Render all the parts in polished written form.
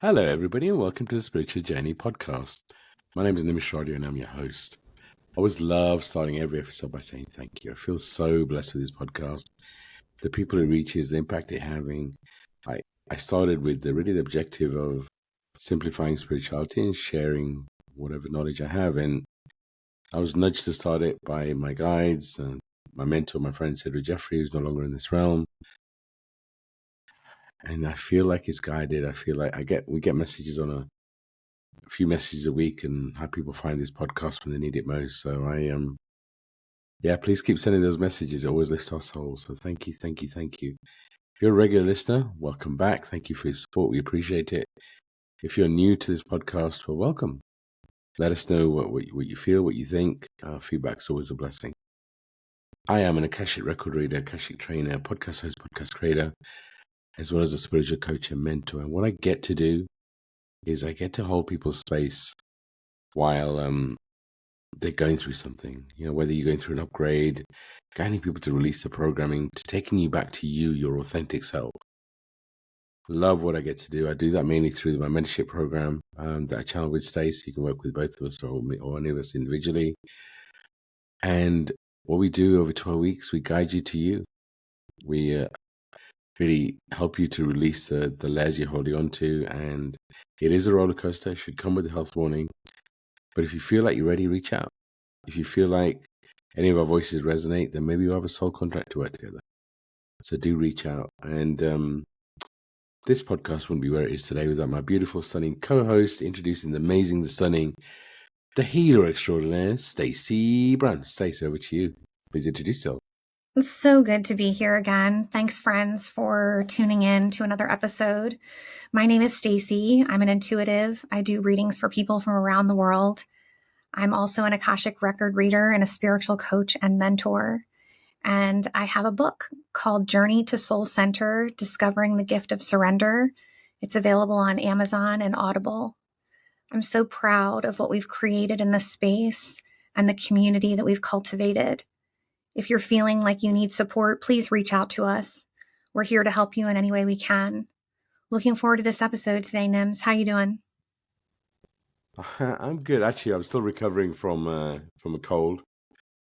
Hello, everybody, and welcome to the Spiritual Journey podcast. My name is Nimesh Radia, and I'm your host. I always love starting every episode by saying thank you. I feel so blessed with this podcast, the people it reaches, the impact it's having. I started with the objective of simplifying spirituality and sharing whatever knowledge I have. And I was nudged to start it by my guides and my mentor, my friend Cedric Jeffrey, who's no longer in this realm. And I feel like it's guided. I feel like we get messages on a few messages a week and how people find this podcast when they need it most. So please keep sending those messages. It always lifts our souls. So thank you. If you're a regular listener, welcome back. Thank you for your support. We appreciate it. If you're new to this podcast, well, welcome. Let us know what you feel, what you think. Feedback's always a blessing. I am an Akashic record reader, Akashic trainer, podcast host, podcast creator, as well as a spiritual coach and mentor. And what I get to do is I get to hold people's space while they're going through something, whether you're going through an upgrade, guiding people to release the programming, to taking you back to you, your authentic self. Love what I get to do. I do that mainly through my mentorship program that I channel with Stacey. You can work with both of us or any of us individually. And what we do over 12 weeks, we guide you to you. We really help you to release the layers you're holding on to. And it is a roller coaster. It should come with a health warning. But if you feel like you're ready, reach out. If you feel like any of our voices resonate, then maybe you have a soul contract to work together. So do reach out. And this podcast wouldn't be where it is today without my beautiful, stunning co-host introducing the amazing, the stunning, the healer extraordinaire, Stacey Brown. Stacey, over to you. Please introduce yourself. It's so good to be here again. Thanks, friends, for tuning in to another episode. My name is Stacey. I'm an intuitive. I do readings for people from around the world. I'm also an Akashic record reader and a spiritual coach and mentor. And I have a book called Journey to Soul Center, Discovering the Gift of Surrender. It's available on Amazon and Audible. I'm so proud of what we've created in this space and the community that we've cultivated. If you're feeling like you need support, please reach out to us. We're here to help you in any way we can. Looking forward to this episode today, Nims. How you doing? I'm good. Actually, I'm still recovering from a cold,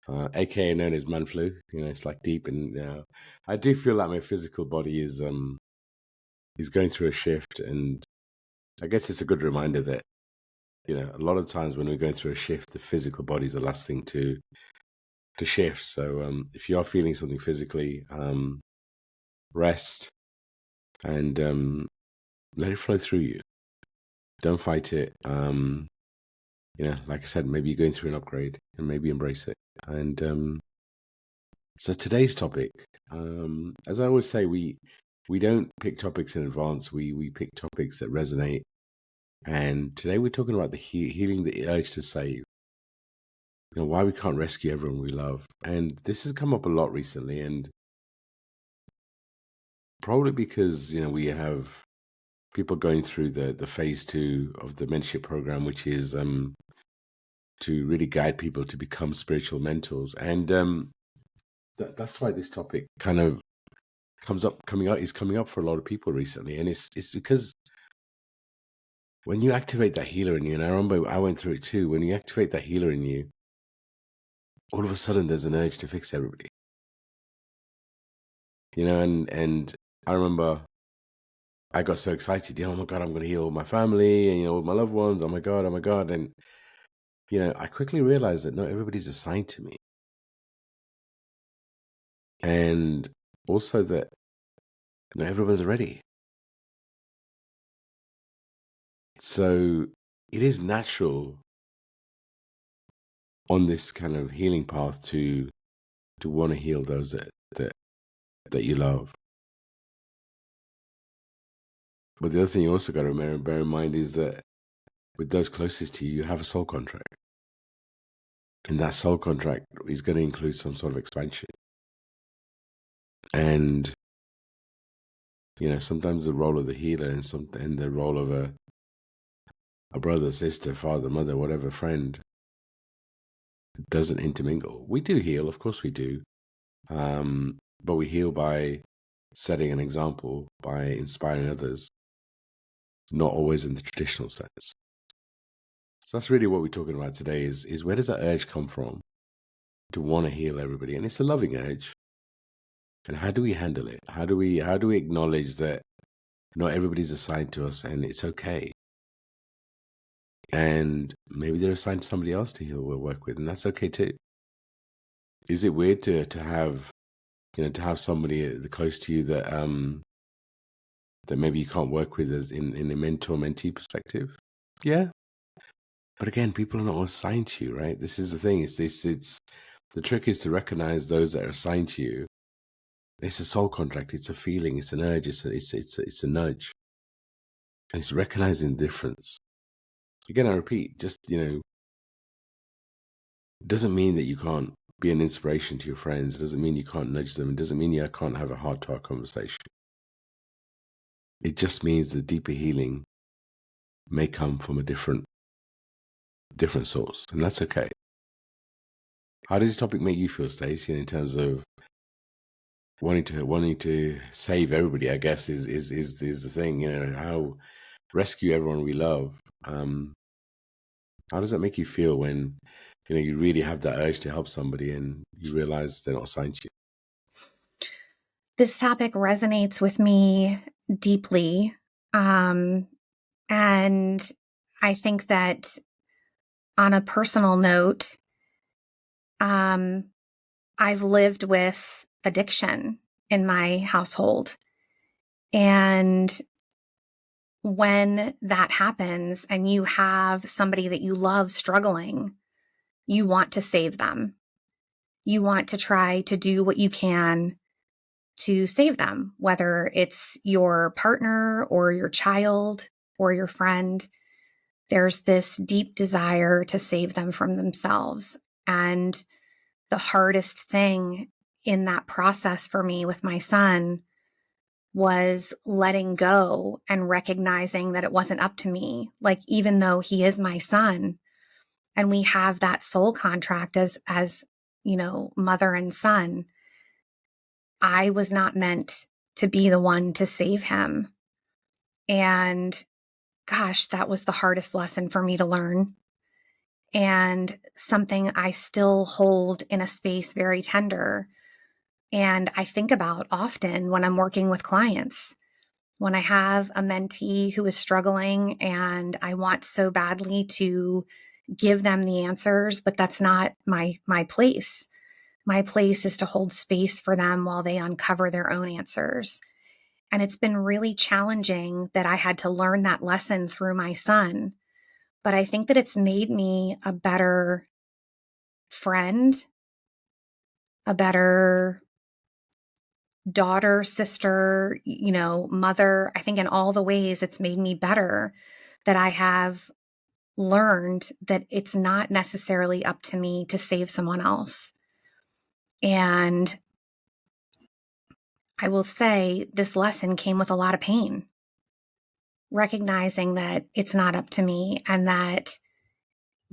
aka known as man flu. It's like deep, and I do feel like my physical body is going through a shift, and I guess it's a good reminder that a lot of times when we're going through a shift, the physical body is the last thing to shift. So if you are feeling something physically, rest and let it flow through you. Don't fight it. Like I said, maybe you're going through an upgrade, and maybe embrace it. And so today's topic, as I always say, we don't pick topics in advance. We pick topics that resonate. And today we're talking about the healing the urge to save. Why we can't rescue everyone we love. And this has come up a lot recently, and probably because, we have people going through the phase 2 of the mentorship program, which is to really guide people to become spiritual mentors. And that's why this topic kind of coming up for a lot of people recently. And it's because when you activate that healer in you, and I remember I went through it too, when you activate that healer in you, all of a sudden there's an urge to fix everybody. And I remember I got so excited, oh my God, I'm going to heal all my family and, all my loved ones. Oh my God. And, I quickly realized that not everybody's assigned to me. And also that not everyone's ready. So it is natural on this kind of healing path to want to heal those that you love. But the other thing you also got to bear in mind is that with those closest to you, you have a soul contract. And that soul contract is going to include some sort of expansion. And, sometimes the role of the healer and the role of a brother, sister, father, mother, whatever, friend, doesn't intermingle. We do heal, of course we do. But we heal by setting an example, by inspiring others. not always in the traditional sense. So that's really what we're talking about today is where does that urge come from to want to heal everybody? And it's a loving urge. And how do we handle it? How do we acknowledge that not everybody's assigned to us and it's okay? And maybe they're assigned to somebody else to heal or work with, and that's okay too. Is it weird to have somebody close to you that that maybe you can't work with as in a mentor-mentee perspective? Yeah. But again, people are not all assigned to you, right? This is the thing. It's the trick is to recognize those that are assigned to you. It's a soul contract. It's a feeling. It's an urge. It's a nudge. And it's recognizing the difference. Again, I repeat, just, it doesn't mean that you can't be an inspiration to your friends. It doesn't mean you can't nudge them. It doesn't mean you can't have a heart-to-heart conversation. It just means the deeper healing may come from a different source, and that's okay. How does this topic make you feel, Stacey, in terms of wanting to save everybody? I guess is the thing. How rescue everyone we love. How does that make you feel when you really have that urge to help somebody and you realize they're not assigned to you? This topic resonates with me deeply. And I think that on a personal note, I've lived with addiction in my household. And when that happens and you have somebody that you love struggling, you want to save them. You want to try to do what you can to save them, whether it's your partner or your child or your friend. There's this deep desire to save them from themselves. And the hardest thing in that process for me with my son was letting go and recognizing that it wasn't up to me. Like, even though he is my son and we have that soul contract as mother and son, I was not meant to be the one to save him. And gosh, that was the hardest lesson for me to learn. And something I still hold in a space very tender. And I think about often when I'm working with clients, when I have a mentee who is struggling and I want so badly to give them the answers, but that's not my place. My place is to hold space for them while they uncover their own answers. And it's been really challenging that I had to learn that lesson through my son. But I think that it's made me a better friend, a better daughter, sister, mother. I think in all the ways it's made me better, that I have learned that it's not necessarily up to me to save someone else. And I will say this lesson came with a lot of pain, recognizing that it's not up to me and that,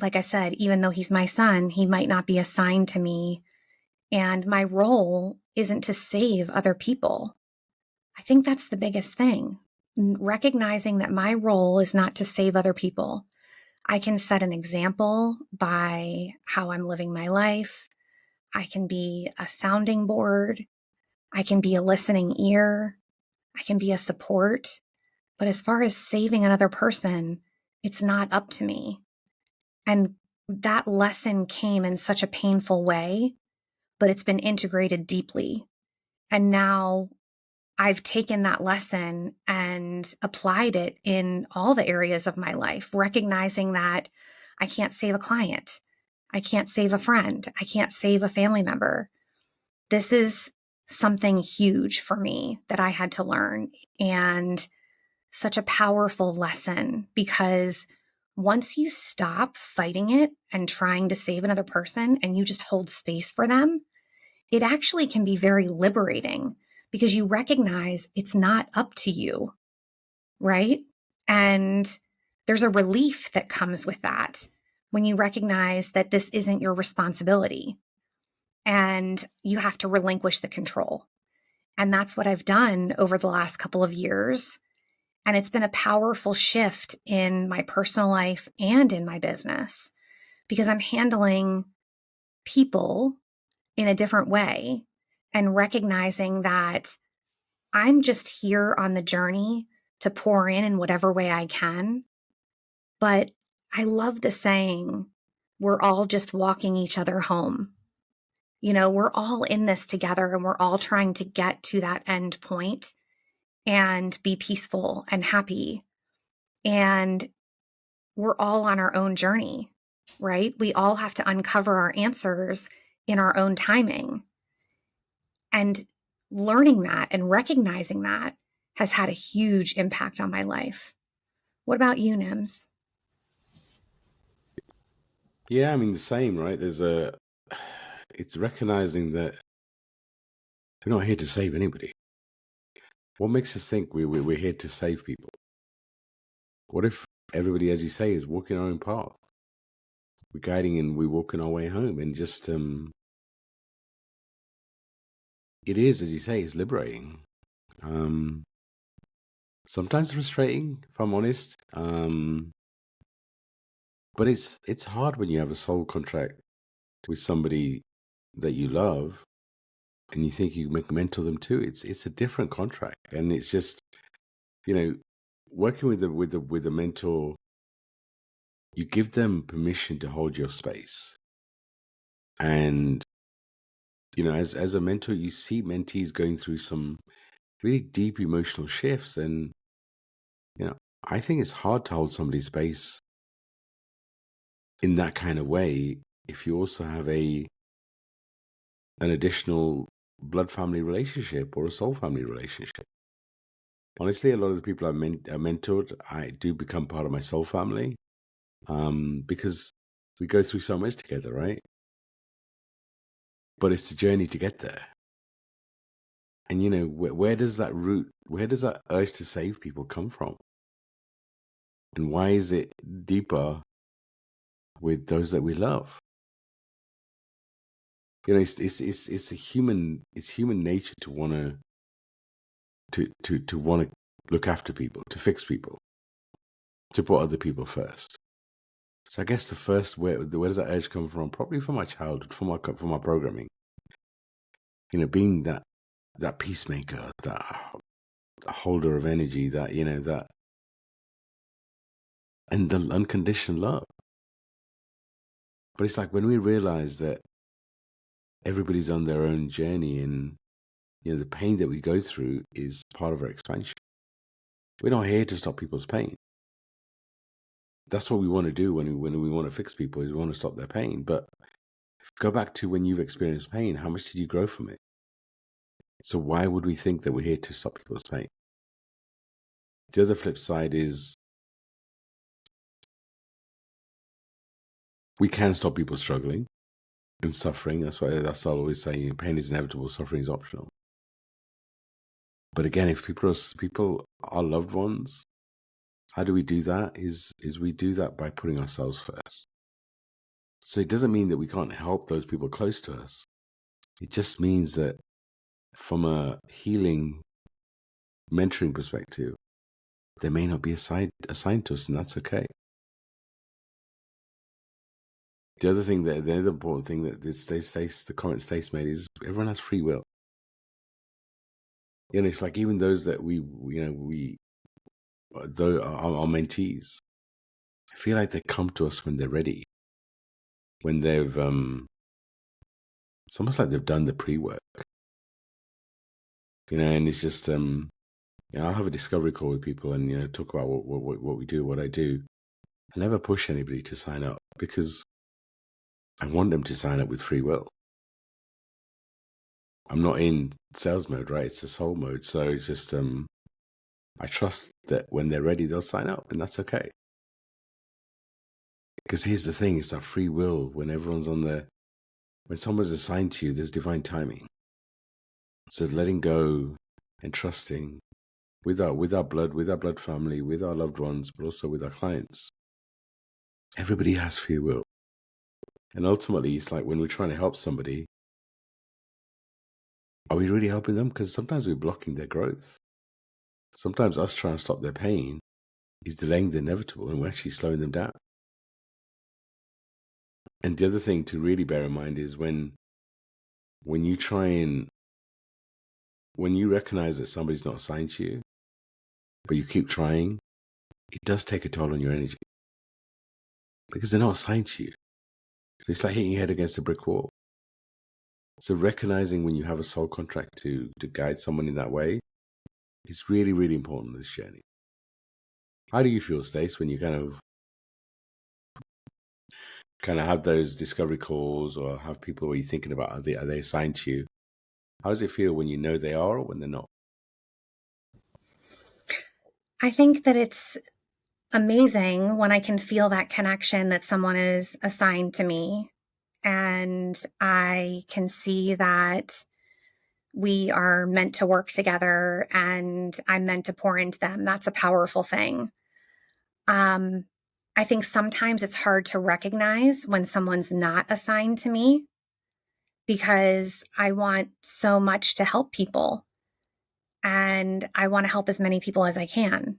like I said, even though he's my son, he might not be assigned to me. And my role isn't to save other people. I think that's the biggest thing. Recognizing that my role is not to save other people. I can set an example by how I'm living my life. I can be a sounding board. I can be a listening ear. I can be a support. But as far as saving another person, it's not up to me. And that lesson came in such a painful way, but it's been integrated deeply. And now I've taken that lesson and applied it in all the areas of my life, recognizing that I can't save a client. I can't save a friend. I can't save a family member. This is something huge for me that I had to learn, and such a powerful lesson, because once you stop fighting it and trying to save another person and you just hold space for them, it actually can be very liberating, because you recognize it's not up to you, right? And there's a relief that comes with that when you recognize that this isn't your responsibility and you have to relinquish the control. And that's what I've done over the last couple of years. And it's been a powerful shift in my personal life and in my business because I'm handling people in a different way and recognizing that I'm just here on the journey to pour in whatever way I can. But I love the saying, we're all just walking each other home. We're all in this together and we're all trying to get to that end point and be peaceful and happy. And we're all on our own journey, right? We all have to uncover our answers in our own timing. And learning that and recognizing that has had a huge impact on my life. What about you, Nims? Yeah, I mean the same, right? It's recognizing that we're not here to save anybody. What makes us think we're here to save people? What if everybody, as you say, is walking our own path? We're guiding and we're walking our way home, and just it is, as you say, it's liberating. Sometimes frustrating, if I'm honest. But it's hard when you have a soul contract with somebody that you love, and you think you can mentor them too. It's a different contract, and it's just working with the mentor. You give them permission to hold your space, and as a mentor, you see mentees going through some really deep emotional shifts, and I think it's hard to hold somebody's space in that kind of way if you also have an additional blood family relationship or a soul family relationship. Honestly, a lot of the people I mentored, I do become part of my soul family, because we go through so much together, right? But it's the journey to get there. And where does that urge to save people come from? And why is it deeper with those that we love? It's human nature to want to want to look after people, to fix people, to put other people first. So I guess the first, where does that urge come from? Probably from my childhood, from my programming. Being that peacemaker, that holder of energy, that and the unconditional love. But it's like when we realize that everybody's on their own journey, and the pain that we go through is part of our expansion. We're not here to stop people's pain. That's what we want to do when we want to fix people, is we want to stop their pain. But go back to when you've experienced pain. How much did you grow from it? So why would we think that we're here to stop people's pain? The other flip side is we can stop people struggling and suffering. That's why I'll always say pain is inevitable, suffering is optional. But again, if people are loved ones, how do we do that? Is we do that by putting ourselves first. So it doesn't mean that we can't help those people close to us. It just means that from a healing, mentoring perspective, they may not be assigned to us, and that's okay. The other important thing that the comment Stace made is everyone has free will. It's like even those that though our mentees, I feel like they come to us when they're ready, when they've it's almost like they've done the pre-work, and it's just I'll have a discovery call with people and talk about what we do, what I do. I never push anybody to sign up because I want them to sign up with free will. I'm not in sales mode, right? It's a soul mode. So it's just I trust that when they're ready, they'll sign up, and that's okay. Because here's the thing, it's our free will. When someone's assigned to you, there's divine timing. So letting go and trusting with our blood family, with our loved ones, but also with our clients. Everybody has free will. And ultimately, it's like when we're trying to help somebody, are we really helping them? Because sometimes we're blocking their growth. Sometimes us trying to stop their pain is delaying the inevitable, and we're actually slowing them down. And the other thing to really bear in mind is when you try and when you recognize that somebody's not assigned to you, but you keep trying, it does take a toll on your energy because they're not assigned to you. So it's like hitting your head against a brick wall. So recognizing when you have a soul contract to guide someone in that way is really, really important in this journey. How do you feel, Stace, when you kind of have those discovery calls or have people where you're thinking about are they assigned to you? How does it feel when you know they are or when they're not? I think that it's amazing when I can feel that connection that someone is assigned to me, and I can see that we are meant to work together and I'm meant to pour into them. That's a powerful thing. I think sometimes it's hard to recognize when someone's not assigned to me because I want so much to help people and I want to help as many people as I can.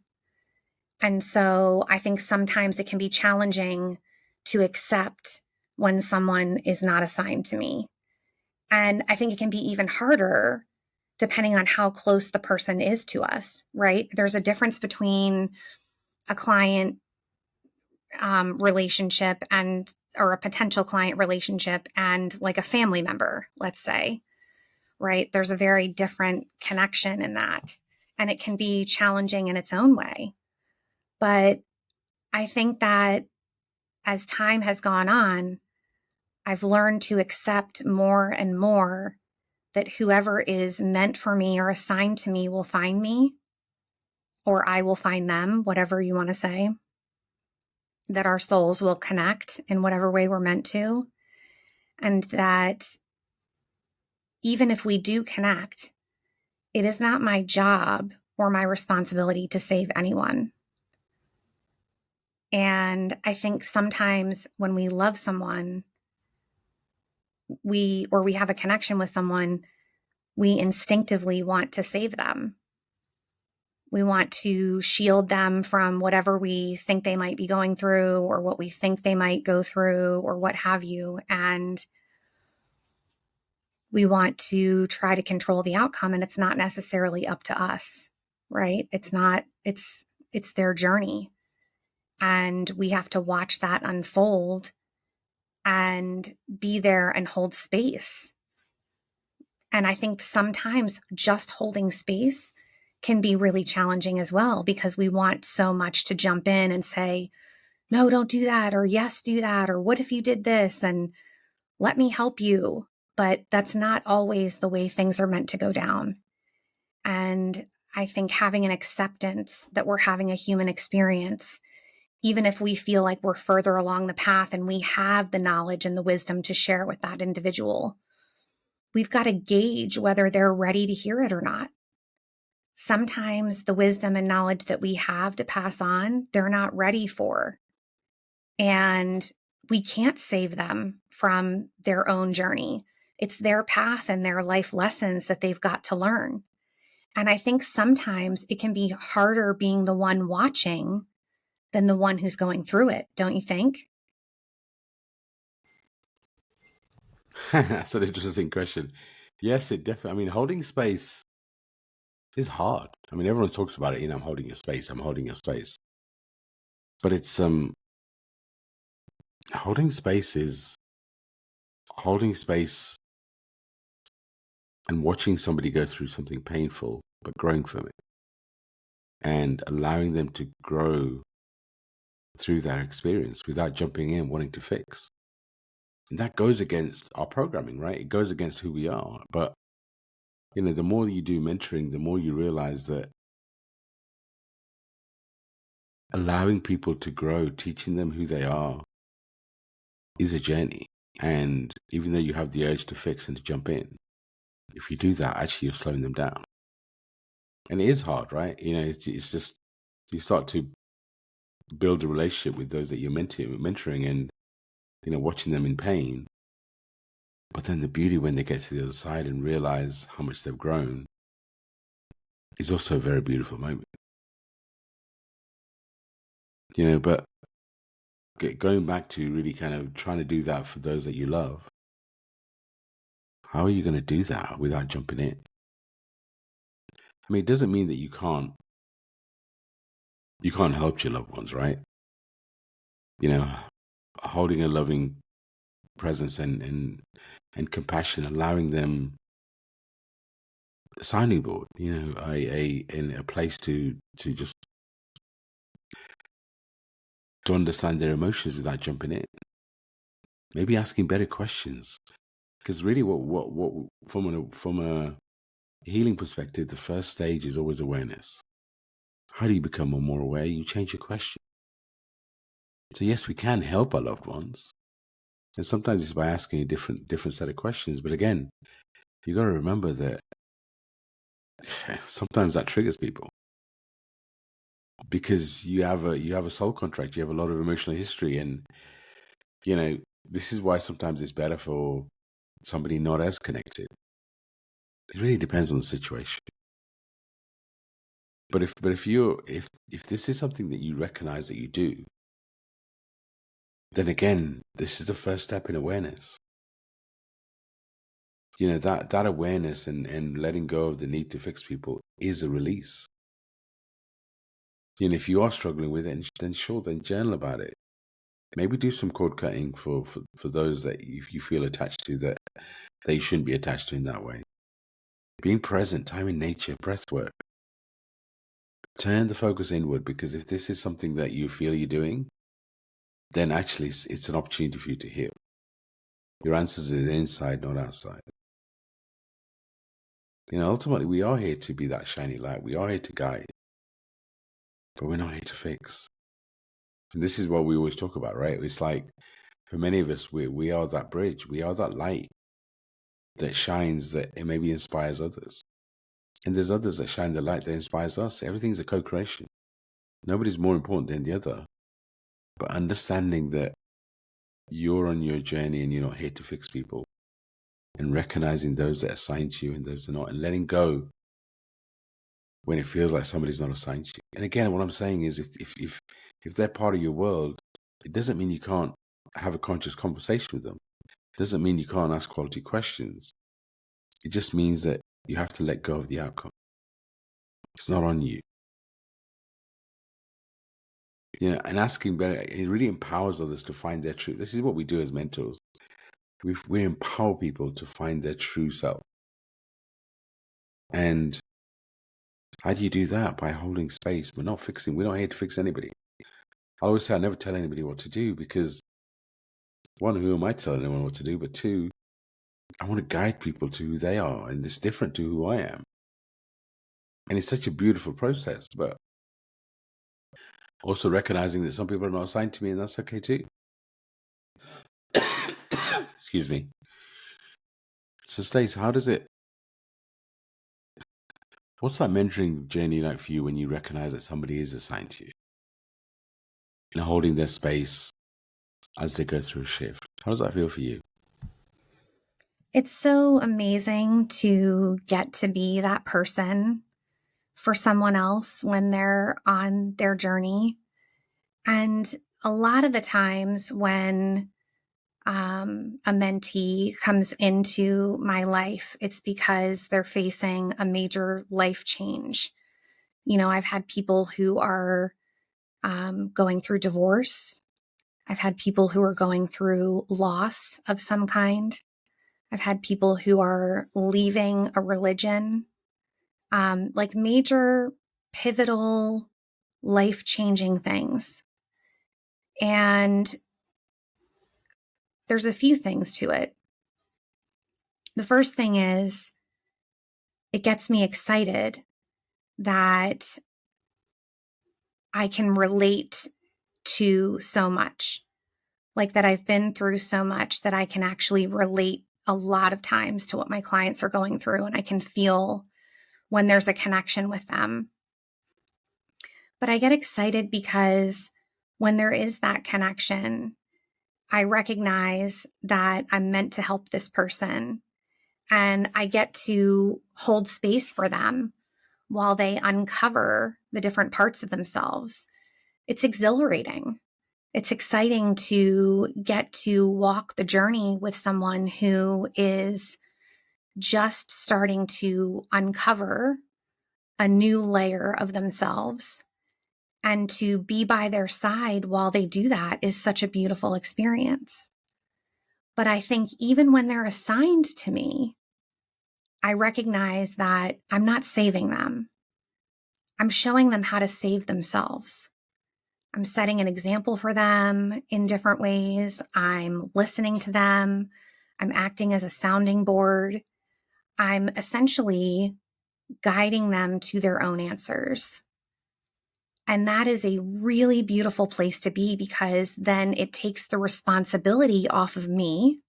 And so I think sometimes it can be challenging to accept when someone is not assigned to me. And I think it can be even harder depending on how close the person is to us, right? There's a difference between a client relationship or a potential client relationship and like a family member, let's say, right? There's a very different connection in that. And it can be challenging in its own way. But I think that as time has gone on, I've learned to accept more and more that whoever is meant for me or assigned to me will find me, or I will find them, whatever you want to say, that our souls will connect in whatever way we're meant to. And that even if we do connect, it is not my job or my responsibility to save anyone. And I think sometimes when we love someone, we have a connection with someone, we instinctively want to save them. We want to shield them from whatever we think they might be going through or what we think they might go through or what have you. And we want to try to control the outcome, and it's not necessarily up to us, right? It's their journey. And we have to watch that unfold and be there and hold space. And I think sometimes just holding space can be really challenging as well, because we want so much to jump in and say, no, don't do that, or yes, do that, or what if you did this, and let me help you. But that's not always the way things are meant to go down. And I think having an acceptance that we're having a human experience, even if we feel like we're further along the path and we have the knowledge and the wisdom to share with that individual, we've got to gauge whether they're ready to hear it or not. Sometimes the wisdom and knowledge that we have to pass on, they're not ready for. And we can't save them from their own journey. It's their path and their life lessons that they've got to learn. And I think sometimes it can be harder being the one watching than the one who's going through it. Don't you think? That's an interesting question. Yes, it definitely. I mean, holding space is hard. I mean, everyone talks about it. I'm holding your space. I'm holding your space. But it's holding space is holding space and watching somebody go through something painful, but growing from it and allowing them to grow through that experience without jumping in wanting to fix. And that goes against our programming, right? It goes against who we are. But the more you do mentoring, the more you realize that allowing people to grow, teaching them who they are, is a journey. And even though you have the urge to fix and to jump in, if you do that, actually you're slowing them down. And it is hard, right? It's just you start to build a relationship with those that you're mentoring and watching them in pain. But then the beauty when they get to the other side and realize how much they've grown is also a very beautiful moment. But going back to really kind of trying to do that for those that you love, how are you going to do that without jumping in? I mean, it doesn't mean that you can't help your loved ones, right? Holding a loving presence and compassion, allowing them a sounding board, in a place to just to understand their emotions without jumping in. Maybe asking better questions, because really, what from a healing perspective, the first stage is always awareness. How do you become more aware? You change your question. So yes, we can help our loved ones, and sometimes it's by asking a different set of questions. But again, you got to remember that sometimes that triggers people because you have a soul contract, you have a lot of emotional history, and this is why sometimes it's better for somebody not as connected. It really depends on the situation. But if this is something that you recognize that you do, then again, this is the first step in awareness. That awareness and letting go of the need to fix people is a release. If you are struggling with it, then journal about it. Maybe do some cord cutting for those that you feel attached to that you shouldn't be attached to in that way. Being present, time in nature, breath work. Turn the focus inward, because if this is something that you feel you're doing, then actually it's an opportunity for you to heal. Your answers are inside, not outside. Ultimately, we are here to be that shiny light. We are here to guide, but we're not here to fix. And this is what we always talk about, right? It's like, for many of us, we are that bridge. We are that light that shines, that it maybe inspires others. And there's others that shine the light that inspires us. Everything's a co-creation. Nobody's more important than the other. But understanding that you're on your journey and you're not here to fix people, and recognizing those that are assigned to you and those that are not, and letting go when it feels like somebody's not assigned to you. And again, what I'm saying is, if they're part of your world, it doesn't mean you can't have a conscious conversation with them. It doesn't mean you can't ask quality questions. It just means that you have to let go of the outcome. It's not on you. And asking better, it really empowers others to find their truth. This is what we do as mentors. We empower people to find their true self. And how do you do that? By holding space. We're not here to fix anybody. I always say I never tell anybody what to do, because one, who am I telling anyone what to do? But two, I want to guide people to who they are, and it's different to who I am. And it's such a beautiful process, but also recognizing that some people are not assigned to me, and that's okay too. Excuse me. So Stacey, what's that mentoring journey like for you when you recognize that somebody is assigned to you? Holding their space as they go through a shift. How does that feel for you? It's so amazing to get to be that person for someone else when they're on their journey. And a lot of the times when a mentee comes into my life, it's because they're facing a major life change. I've had people who are going through divorce. I've had people who are going through loss of some kind. I've had people who are leaving a religion, like major, pivotal, life-changing things. And there's a few things to it. The first thing is, it gets me excited that I can relate to so much, like that I've been through so much that I can actually relate a lot of times to what my clients are going through, and I can feel when there's a connection with them. But I get excited because when there is that connection, I recognize that I'm meant to help this person, and I get to hold space for them while they uncover the different parts of themselves. It's exhilarating. It's exciting to get to walk the journey with someone who is just starting to uncover a new layer of themselves. And to be by their side while they do that is such a beautiful experience. But I think even when they're assigned to me, I recognize that I'm not saving them. I'm showing them how to save themselves. I'm setting an example for them in different ways. I'm listening to them. I'm acting as a sounding board. I'm essentially guiding them to their own answers. And that is a really beautiful place to be, because then it takes the responsibility off of me,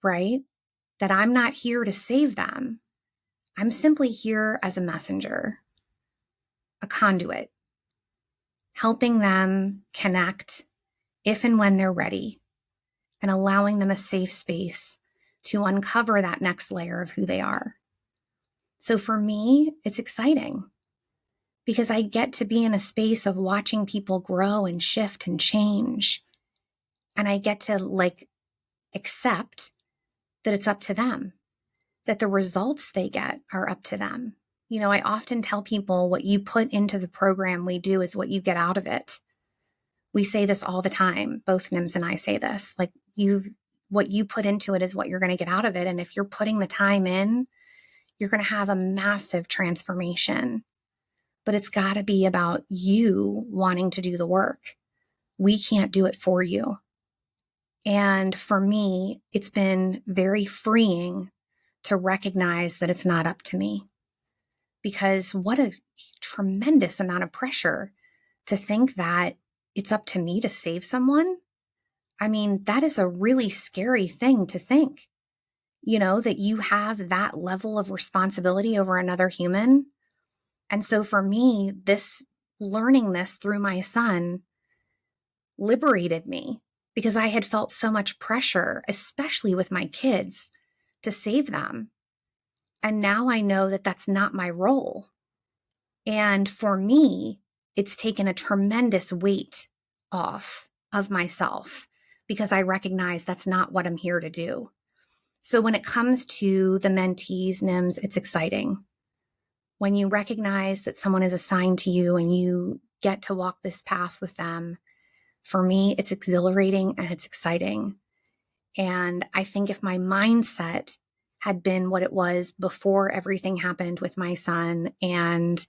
right? That I'm not here to save them. I'm simply here as a messenger, a conduit, helping them connect if and when they're ready, and allowing them a safe space to uncover that next layer of who they are. So for me, it's exciting because I get to be in a space of watching people grow and shift and change. And I get to accept that it's up to them, that the results they get are up to them. You know, I often tell people what you put into the program we do is what you get out of it. We say this all the time. Both Nims and I say this, what you put into it is what you're going to get out of it. And if you're putting the time in, you're going to have a massive transformation. But it's got to be about you wanting to do the work. We can't do it for you. And for me, it's been very freeing to recognize that it's not up to me. Because what a tremendous amount of pressure to think that it's up to me to save someone. I mean, that is a really scary thing to think, that you have that level of responsibility over another human. And so for me, learning this through my son liberated me, because I had felt so much pressure, especially with my kids, to save them. And now I know that that's not my role. And for me, it's taken a tremendous weight off of myself, because I recognize that's not what I'm here to do. So when it comes to the mentees, NIMS, it's exciting. When you recognize that someone is assigned to you and you get to walk this path with them, for me, it's exhilarating and it's exciting. And I think if my mindset had been what it was before everything happened with my son and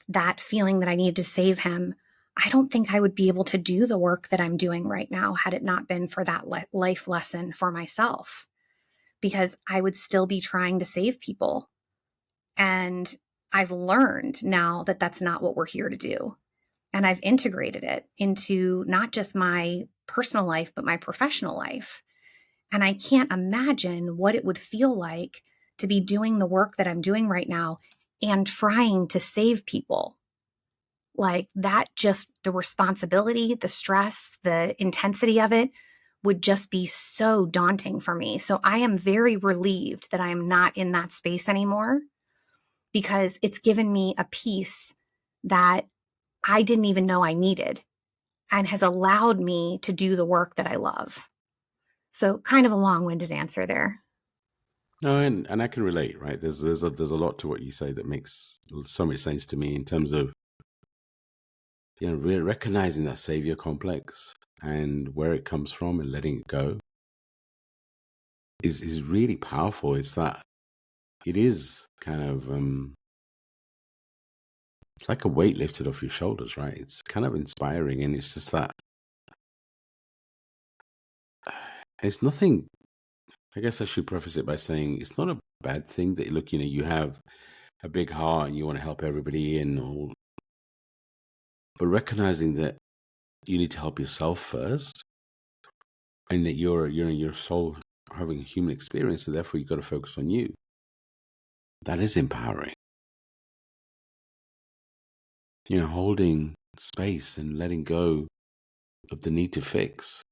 that feeling that I needed to save him, I don't think I would be able to do the work that I'm doing right now had it not been for that life lesson for myself, because I would still be trying to save people. And I've learned now that that's not what we're here to do. And I've integrated it into not just my personal life, but my professional life. And I can't imagine what it would feel like to be doing the work that I'm doing right now and trying to save people. Like that, just the responsibility, the stress, the intensity of it would just be so daunting for me. So I am very relieved that I am not in that space anymore, because it's given me a peace that I didn't even know I needed and has allowed me to do the work that I love. So kind of a long-winded answer there. No, and I can relate, right? There's a lot to what you say that makes so much sense to me in terms of we're recognizing that savior complex and where it comes from and letting it go is really powerful. It's that it is kind of it's like a weight lifted off your shoulders, right? It's kind of inspiring, and it's just that it's nothing. I guess I should preface it by saying it's not a bad thing that look, you have a big heart and you want to help everybody and all, but recognizing that you need to help yourself first, and that you're in your soul having a human experience, and therefore you've got to focus on you. That is empowering. Holding space and letting go of the need to fix.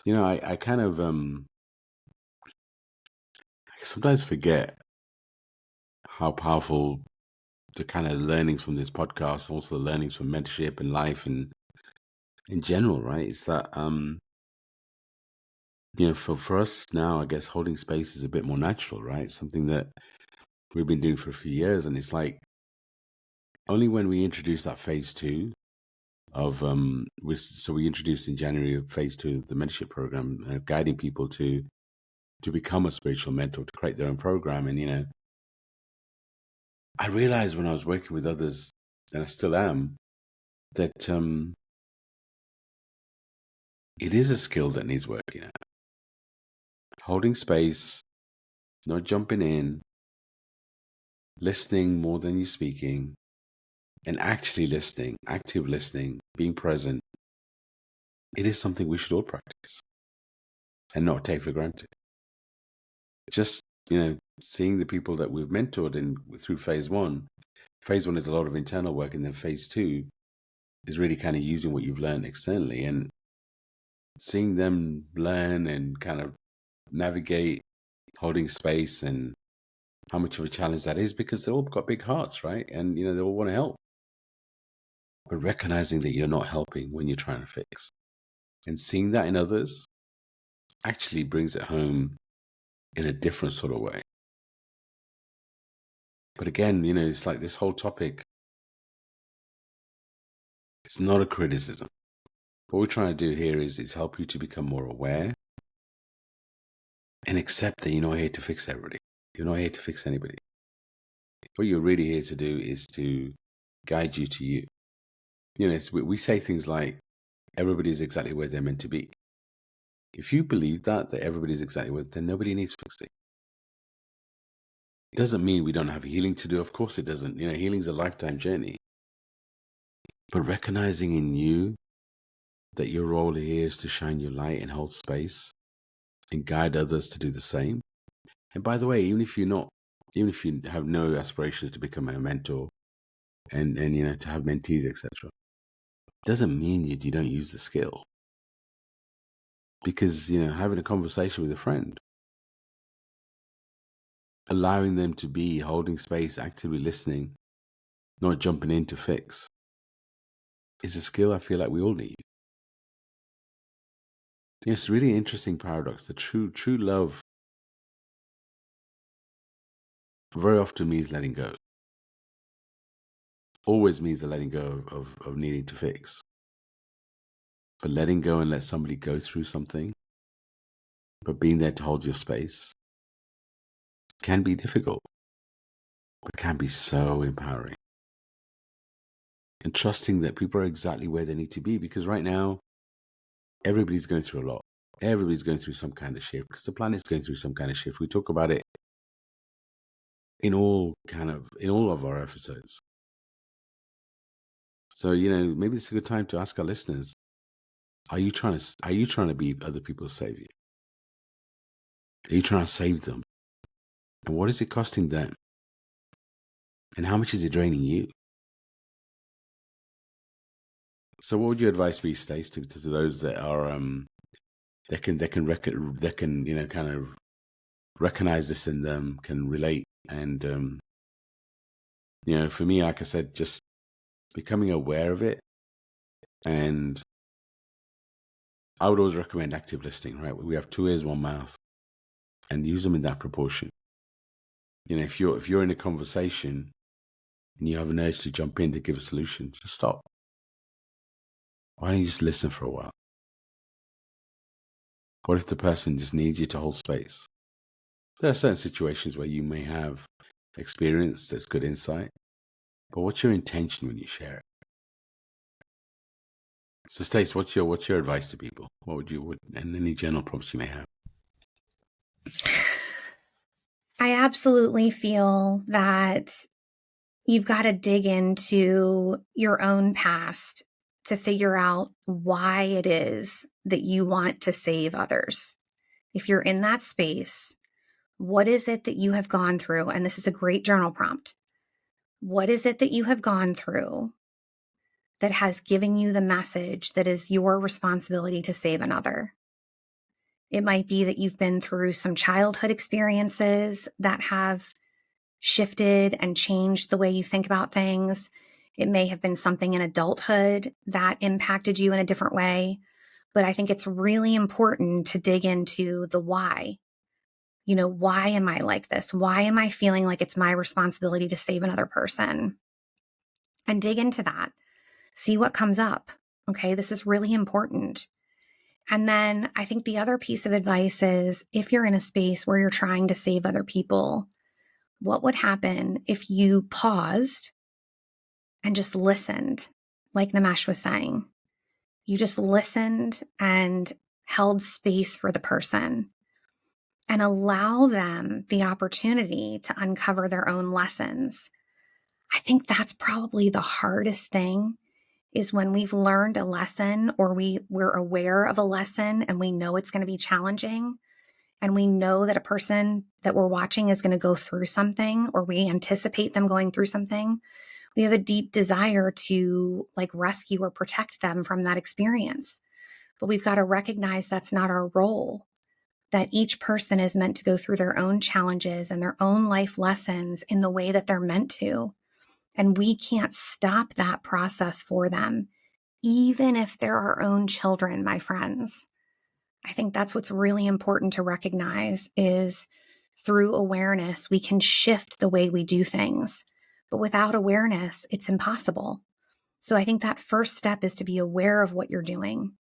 I kind of I sometimes forget how powerful the kind of learnings from this podcast, also the learnings from mentorship and life and in general, right? It's that, for us now, I guess holding space is a bit more natural, right? Something that we've been doing for a few years. And it's like only when we introduced that phase two of, we introduced in January of phase two of the mentorship program, guiding people to become a spiritual mentor, to create their own program. And, I realized when I was working with others, and I still am, that it is a skill that needs working at. Holding space, not jumping in, listening more than you're speaking, and actually listening, active listening, being present. It is something we should all practice and not take for granted. Just, seeing the people that we've mentored through phase one. Phase one is a lot of internal work, and then phase two is really kind of using what you've learned externally and seeing them learn and kind of navigate holding space and how much of a challenge that is, because they all got big hearts, right? And, they all want to help. But recognizing that you're not helping when you're trying to fix and seeing that in others actually brings it home in a different sort of way. But again, it's like this whole topic, it's not a criticism. What we're trying to do here is help you to become more aware and accept that you're not here to fix everybody. You're not here to fix anybody. What you're really here to do is to guide you to you. We say things like, everybody's exactly where they're meant to be. If you believe that everybody's exactly where, then nobody needs fixing. It doesn't mean we don't have healing to do. Of course it doesn't. Healing's a lifetime journey. But recognizing in you that your role here is to shine your light and hold space and guide others to do the same. And by the way, even if you have no aspirations to become a mentor and to have mentees, etc., doesn't mean that you don't use the skill. Because, having a conversation with a friend, allowing them to be holding space, actively listening, not jumping in to fix, is a skill I feel like we all need. It's really an interesting paradox. The true love very often means letting go. Always means the letting go of needing to fix. But letting go and let somebody go through something, but being there to hold your space, can be difficult, but can be so empowering. And trusting that people are exactly where they need to be, because right now, everybody's going through a lot. Everybody's going through some kind of shift, because the planet's going through some kind of shift. We talk about it in all of our episodes. So, maybe it's a good time to ask our listeners, are you trying to be other people's savior? Are you trying to save them? And what is it costing them? And how much is it draining you? So what would your advice be, Stace, to those that are that can kind of recognize this in them, can relate, and for me, like I said, just becoming aware of it. And I would always recommend active listening, right? We have 2 ears, 1 mouth, and use them in that proportion. If you're in a conversation and you have an urge to jump in to give a solution, just stop. Why don't you just listen for a while? What if the person just needs you to hold space? There are certain situations where you may have experience that's good insight, but what's your intention when you share it? So, Stace, what's your advice to people? And any general prompts you may have? I absolutely feel that you've got to dig into your own past to figure out why it is that you want to save others. If you're in that space, what is it that you have gone through? And this is a great journal prompt. What is it that you have gone through that has given you the message that is your responsibility to save another? It might be that you've been through some childhood experiences that have shifted and changed the way you think about things. It may have been something in adulthood that impacted you in a different way. But I think it's really important to dig into the why. Why am I like this? Why am I feeling like it's my responsibility to save another person? And dig into that. See what comes up. Okay, this is really important. And then I think the other piece of advice is if you're in a space where you're trying to save other people, what would happen if you paused and just listened, like Nimesh was saying? You just listened and held space for the person and allow them the opportunity to uncover their own lessons. I think that's probably the hardest thing is when we've learned a lesson or we're aware of a lesson and we know it's going to be challenging and we know that a person that we're watching is going to go through something or we anticipate them going through something. We have a deep desire to rescue or protect them from that experience. But we've got to recognize that's not our role, that each person is meant to go through their own challenges and their own life lessons in the way that they're meant to. And we can't stop that process for them, even if they're our own children, my friends. I think that's what's really important to recognize is through awareness, we can shift the way we do things. But without awareness, it's impossible. So I think that first step is to be aware of what you're doing,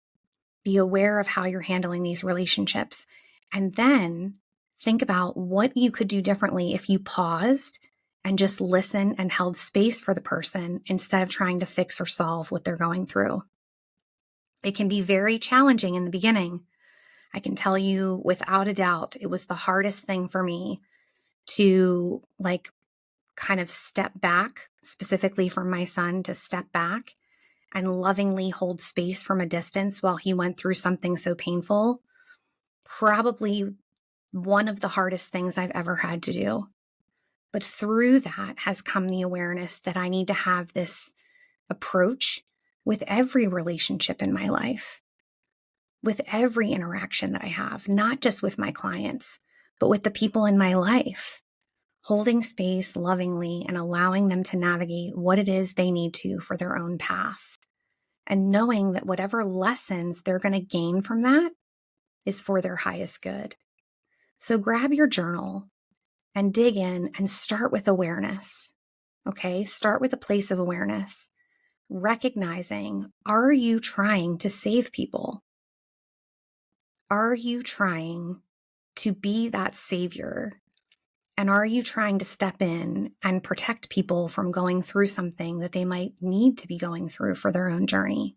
be aware of how you're handling these relationships, and then think about what you could do differently if you paused and just listened and held space for the person instead of trying to fix or solve what they're going through. It can be very challenging in the beginning. I can tell you without a doubt, it was the hardest thing for me to kind of step back, specifically from my son, to step back and lovingly hold space from a distance while he went through something so painful. Probably one of the hardest things I've ever had to do. But through that has come the awareness that I need to have this approach with every relationship in my life, with every interaction that I have, not just with my clients, but with the people in my life, holding space lovingly and allowing them to navigate what it is they need to for their own path. And knowing that whatever lessons they're going to gain from that is for their highest good. So grab your journal and dig in and start with awareness. Okay, start with a place of awareness, recognizing, are you trying to save people? Are you trying to be that savior? And are you trying to step in and protect people from going through something that they might need to be going through for their own journey?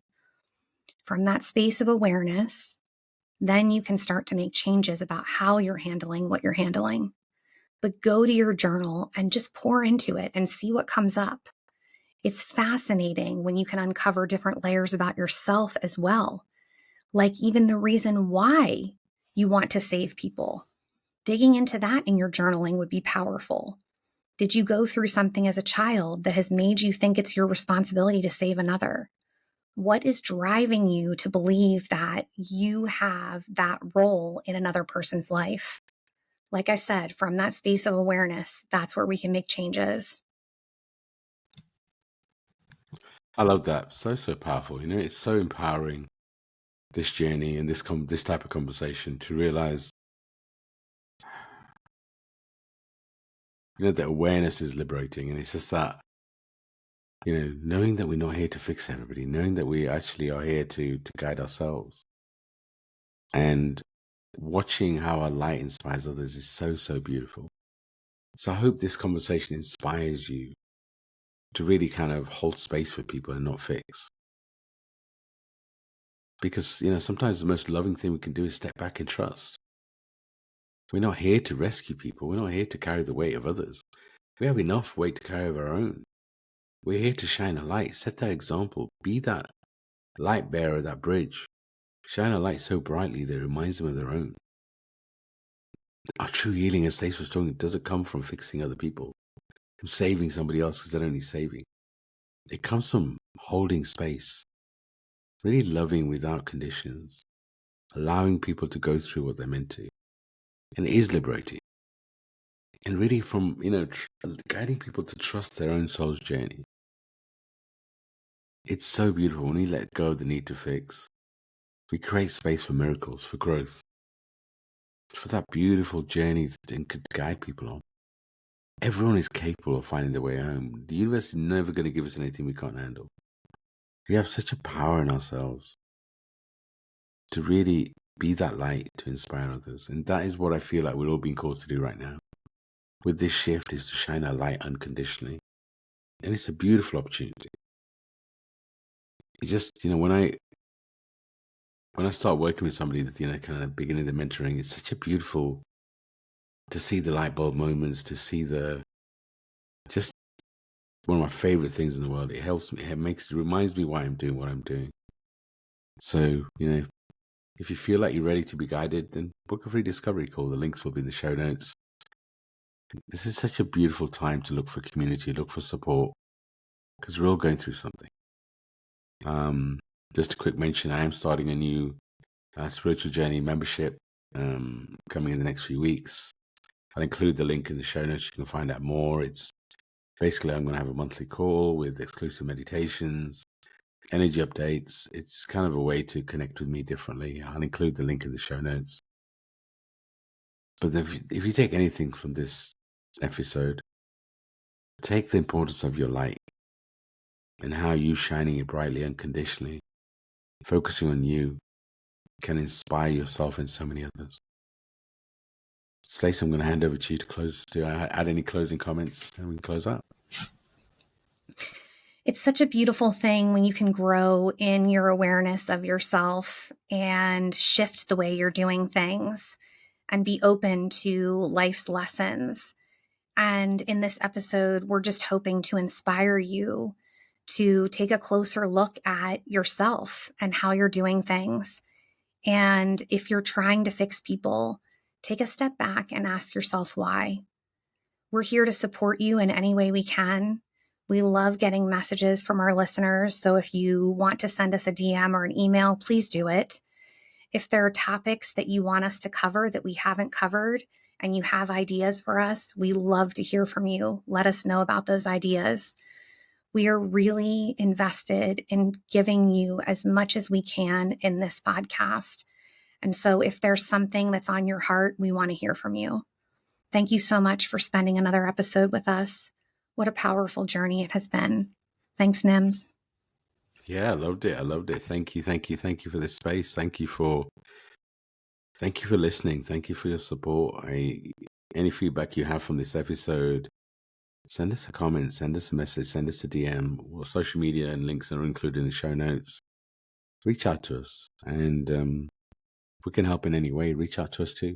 From that space of awareness, then you can start to make changes about how you're handling what you're handling. But go to your journal and just pour into it and see what comes up. It's fascinating when you can uncover different layers about yourself as well, like even the reason why you want to save people. Digging into that in your journaling would be powerful. Did you go through something as a child that has made you think it's your responsibility to save another? What is driving you to believe that you have that role in another person's life? Like I said, from that space of awareness, that's where we can make changes. I love that. So powerful. It's so empowering, this journey and this type of conversation, to realize, that awareness is liberating. And it's just that, knowing that we're not here to fix everybody, knowing that we actually are here to guide ourselves. And watching how our light inspires others is so beautiful. So I hope this conversation inspires you to really kind of hold space for people and not fix. Because, sometimes the most loving thing we can do is step back and trust. We're not here to rescue people. We're not here to carry the weight of others. We have enough weight to carry of our own. We're here to shine a light, set that example, be that light bearer, that bridge. Shine a light so brightly that it reminds them of their own. Our true healing, as Stacey was talking, doesn't come from fixing other people, from saving somebody else because they're only saving. It comes from holding space, really loving without conditions, allowing people to go through what they're meant to. And it is liberating. And really from, guiding people to trust their own soul's journey. It's so beautiful when we let go of the need to fix. We create space for miracles, for growth, for that beautiful journey that could guide people on. Everyone is capable of finding their way home. The universe is never going to give us anything we can't handle. We have such a power in ourselves to really be that light to inspire others. And that is what I feel like we're all being called to do right now. With this shift is to shine our light unconditionally. And it's a beautiful opportunity. It's just, when I start working with somebody that, kind of beginning the mentoring, it's such a beautiful to see the light bulb moments, to see just one of my favorite things in the world. It helps me, it reminds me why I'm doing what I'm doing. So, if you feel like you're ready to be guided, then book a free discovery call. The links will be in the show notes. This is such a beautiful time to look for community, look for support, because we're all going through something. Just a quick mention, I am starting a new spiritual journey membership coming in the next few weeks. I'll include the link in the show notes. You can find out more. It's basically, I'm going to have a monthly call with exclusive meditations, energy updates. It's kind of a way to connect with me differently. I'll include the link in the show notes. But if you take anything from this episode, take the importance of your light and how you shining it brightly unconditionally, focusing on you, can inspire yourself and so many others. Stacey, I'm going to hand over to you to close. Do I add any closing comments and we can close out? It's such a beautiful thing when you can grow in your awareness of yourself and shift the way you're doing things and be open to life's lessons. And in this episode, we're just hoping to inspire you to take a closer look at yourself and how you're doing things. And if you're trying to fix people, take a step back and ask yourself why. We're here to support you in any way we can. We love getting messages from our listeners. So if you want to send us a DM or an email, please do it. If there are topics that you want us to cover that we haven't covered and you have ideas for us, we love to hear from you. Let us know about those ideas. We are really invested in giving you as much as we can in this podcast. And so if there's something that's on your heart, we want to hear from you. Thank you so much for spending another episode with us. What a powerful journey it has been. Thanks, Nims. Yeah, I loved it. Thank you for this space. Thank you for listening. Thank you for your support. Any feedback you have from this episode, send us a comment, send us a message, send us a DM. Or social media and links are included in the show notes. Reach out to us, and if we can help in any way, reach out to us too.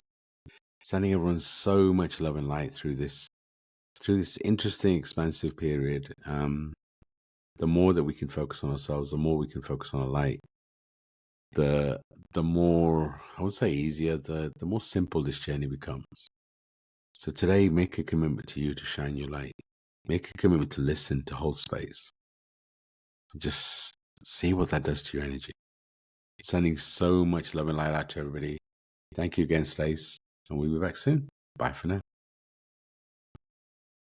Sending everyone so much love and light through this interesting, expansive period. The more that we can focus on ourselves, the more we can focus on our light, the more, I would say, easier, the more simple this journey becomes. So today, make a commitment to you to shine your light. Make a commitment to listen, to hold space. Just see what that does to your energy. Sending so much love and light out to everybody. Thank you again, Stace, and we'll be back soon. Bye for now.